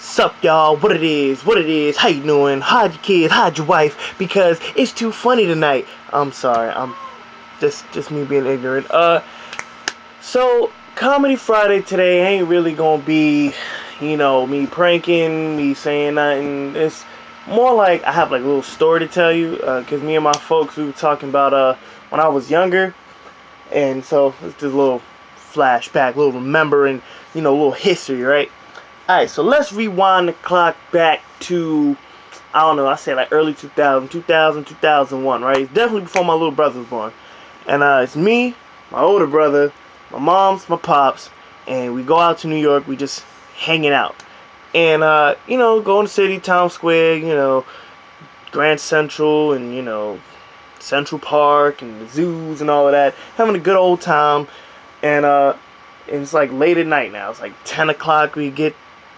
Sup y'all, what it is, how you doing, hide your kids, hide your wife, because it's too funny tonight. I'm sorry, I'm just me being ignorant. So Comedy Friday today ain't really gonna be, me pranking, me saying nothing. It's more like I have like a little story to tell you, cause me and my folks, we were talking about when I was younger, and so it's just a little flashback, a little remembering, a little history, right? Alright, so let's rewind the clock back to, I don't know, I say like early 2001, right? It's definitely before my little brother was born. And it's me, my older brother, my mom's, my pops, and we go out to New York, we just hanging out. And, going to city, Times Square, Grand Central, and, Central Park, and the zoos and all of that. Having a good old time. And it's like late at night now. It's like 10 o'clock, we get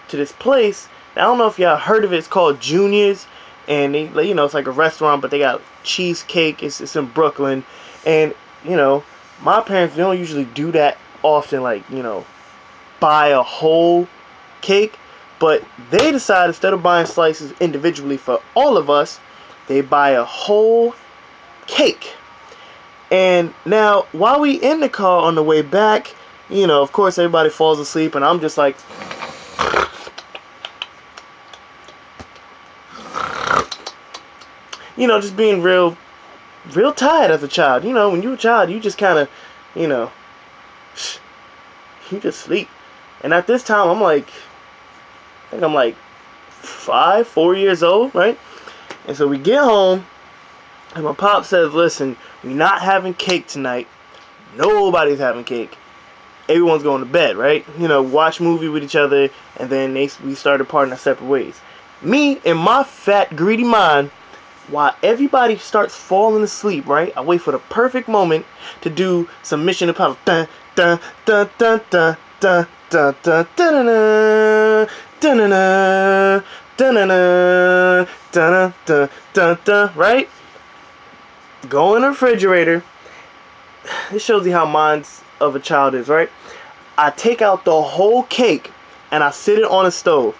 to this place. I don't know if y'all heard of it. It's called Junior's, and they, it's like a restaurant, but they got cheesecake. It's in Brooklyn, and my parents, they don't usually do that often. Like, buy a whole cake, but they decided instead of buying slices individually for all of us, they buy a whole cake. And now, while we in the car on the way back, of course everybody falls asleep, and I'm just like, just being real tired as a child. When you're a child, you just kind of, you just sleep. And at this time, I think I'm like 4 years old, right? And so we get home, and my pop says, listen, we're not having cake tonight. Nobody's having cake. Everyone's going to bed, right? Watch movie with each other, and then we started parting our separate ways. Me, in my fat, greedy mind, while everybody starts falling asleep, right? I wait for the perfect moment to do some Mission Impossible. Dun dun dun dun dun dun dun dun dun dun dun dun dun dun dun dun, right? Go in the refrigerator. This shows you how minds of a child is, right? I take out the whole cake and I sit it on a stove.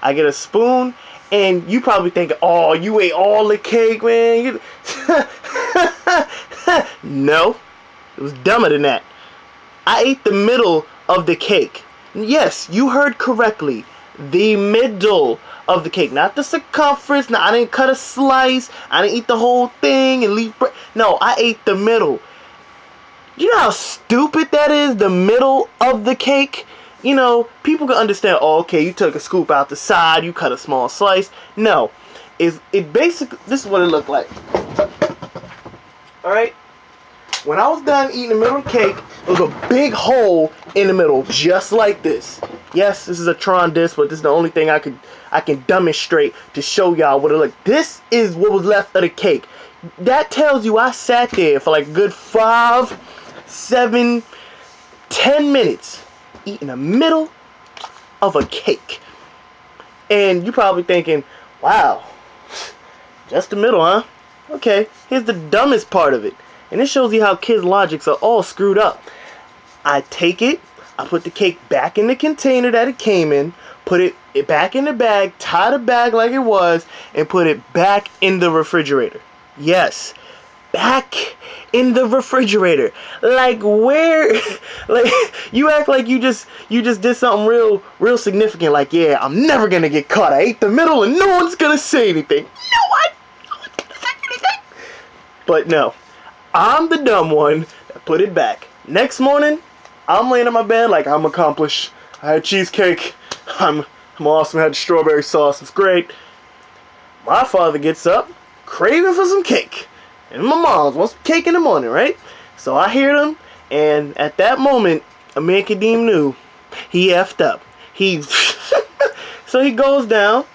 I get a spoon, and you probably think, oh, you ate all the cake, man. No, it was dumber than that. I ate the middle of the cake. Yes, you heard correctly. The middle of the cake, not the circumference. No, I didn't cut a slice. I didn't eat the whole thing and leave bread. No, I ate the middle. You know how stupid that is? The middle of the cake? People can understand, oh, okay, you took a scoop out the side, you cut a small slice. No. It basically, this is what it looked like. Alright? When I was done eating the middle of the cake, there was a big hole in the middle, just like this. Yes, this is a Tron disc, but this is the only thing I can demonstrate to show y'all what it looked like. This is what was left of the cake. That tells you I sat there for like a good 5, 7, 10 minutes eating the middle of a cake. And you're probably thinking, wow, just the middle, huh? Okay, here's the dumbest part of it. And this shows you how kids' logics are all screwed up. I take it, I put the cake back in the container that it came in, put it back in the bag, tie the bag like it was, and put it back in the refrigerator. Yes, back in the refrigerator. Like, where? Like, you act like you just did something real significant. Like, yeah, I'm never gonna get caught. I ate the middle and no one's gonna say anything. No one's gonna say anything. But no, I'm the dumb one that put it back. Next morning, I'm laying in my bed like, I'm accomplished. I had cheesecake. I'm awesome. I had strawberry sauce. It's great. My father gets up, craving for some cake. And my mom wants cake in the morning, right? So I hear them, and at that moment, Amir Kadim knew he effed up. So he goes down,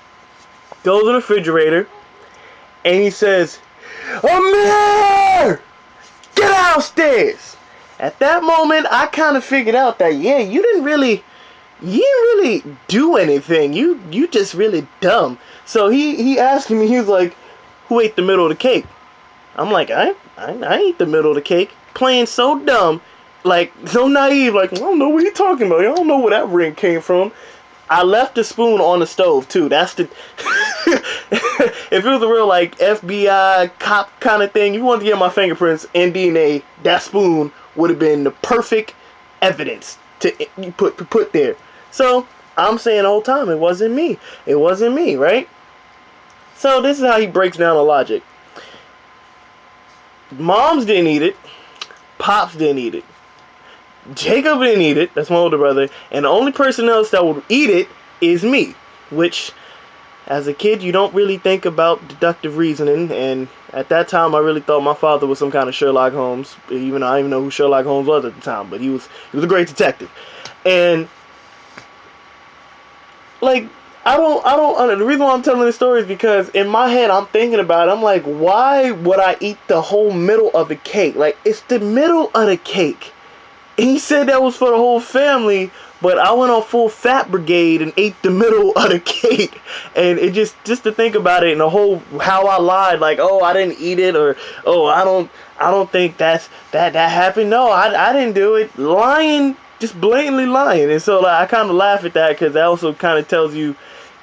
goes in the refrigerator, and he says, Amir! Get downstairs! At that moment, I kind of figured out that, yeah, you didn't really do anything. You just really dumb. So he asked me, he was like, who ate the middle of the cake? I'm like, I ain't the middle of the cake. Playing so dumb, like, so naive, like, I don't know what you're talking about. I don't know where that ring came from. I left the spoon on the stove too. That's the if it was a real like FBI cop kind of thing, if you wanted to get my fingerprints and DNA, that spoon would have been the perfect evidence to put there. So I'm saying the whole time it wasn't me. It wasn't me, right? So this is how he breaks down the logic. Moms didn't eat it. Pops didn't eat it. Jacob didn't eat it. That's my older brother. And the only person else that would eat it is me. Which, as a kid, you don't really think about deductive reasoning. And at that time, I really thought my father was some kind of Sherlock Holmes. Even though I didn't even know who Sherlock Holmes was at the time. But he was a great detective. And like, the reason why I'm telling this story is because in my head I'm thinking about it. I'm like, why would I eat the whole middle of the cake? Like, it's the middle of the cake. And he said that was for the whole family, but I went on full fat brigade and ate the middle of the cake. And it just to think about it and the whole how I lied, like, oh, I didn't eat it, or oh, I don't think that happened. No, I didn't do it. Lying, just blatantly lying. And so like, I kind of laugh at that because that also kind of tells you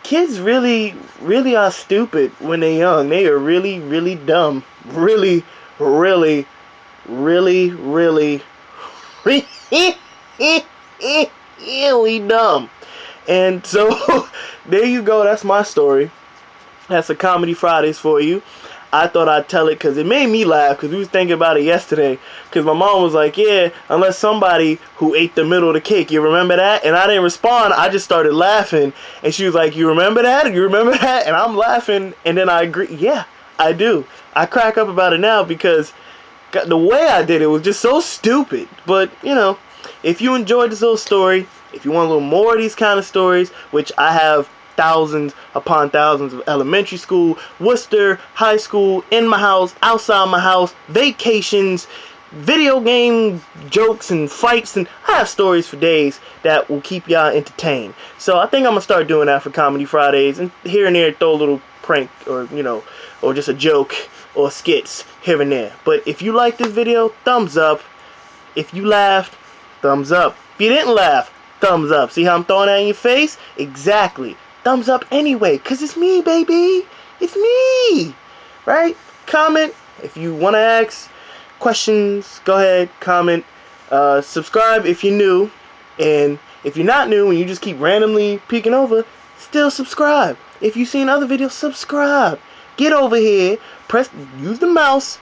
kids really are stupid when they're young. They are really, really dumb. Really, really, really, really, really dumb. And so there you go. That's my story. That's a Comedy Fridays for you. I thought I'd tell it because it made me laugh because we was thinking about it yesterday. Because my mom was like, yeah, unless somebody who ate the middle of the cake. You remember that? And I didn't respond. I just started laughing. And she was like, you remember that? You remember that? And I'm laughing. And then I agree. Yeah, I do. I crack up about it now because the way I did it was just so stupid. But, you know, if you enjoyed this little story, if you want a little more of these kind of stories, which I have thousands upon thousands of elementary school, Worcester, high school, in my house, outside my house, vacations, video game jokes and fights, and I have stories for days that will keep y'all entertained. So I think I'm gonna start doing that for Comedy Fridays, and here and there throw a little prank or, you know, or just a joke or skits here and there. But if you like this video, thumbs up. If you laughed, thumbs up. If you didn't laugh, thumbs up. See how I'm throwing that in your face? Exactly. Thumbs up anyway, because it's me, baby. It's me. Right? Comment. If you want to ask questions, go ahead, comment. Subscribe if you're new. And if you're not new and you just keep randomly peeking over, still subscribe. If you've seen other videos, subscribe. Get over here. Use the mouse.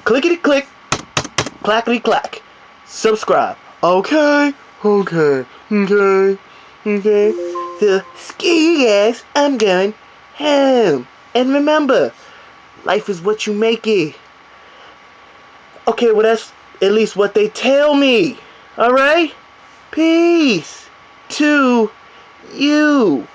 Clickety click. Clackety clack. Subscribe. Okay. Okay. Okay. Okay. So, screw you guys. I'm going home. And remember, life is what you make it. Okay, well, that's at least what they tell me. Alright? Peace to you.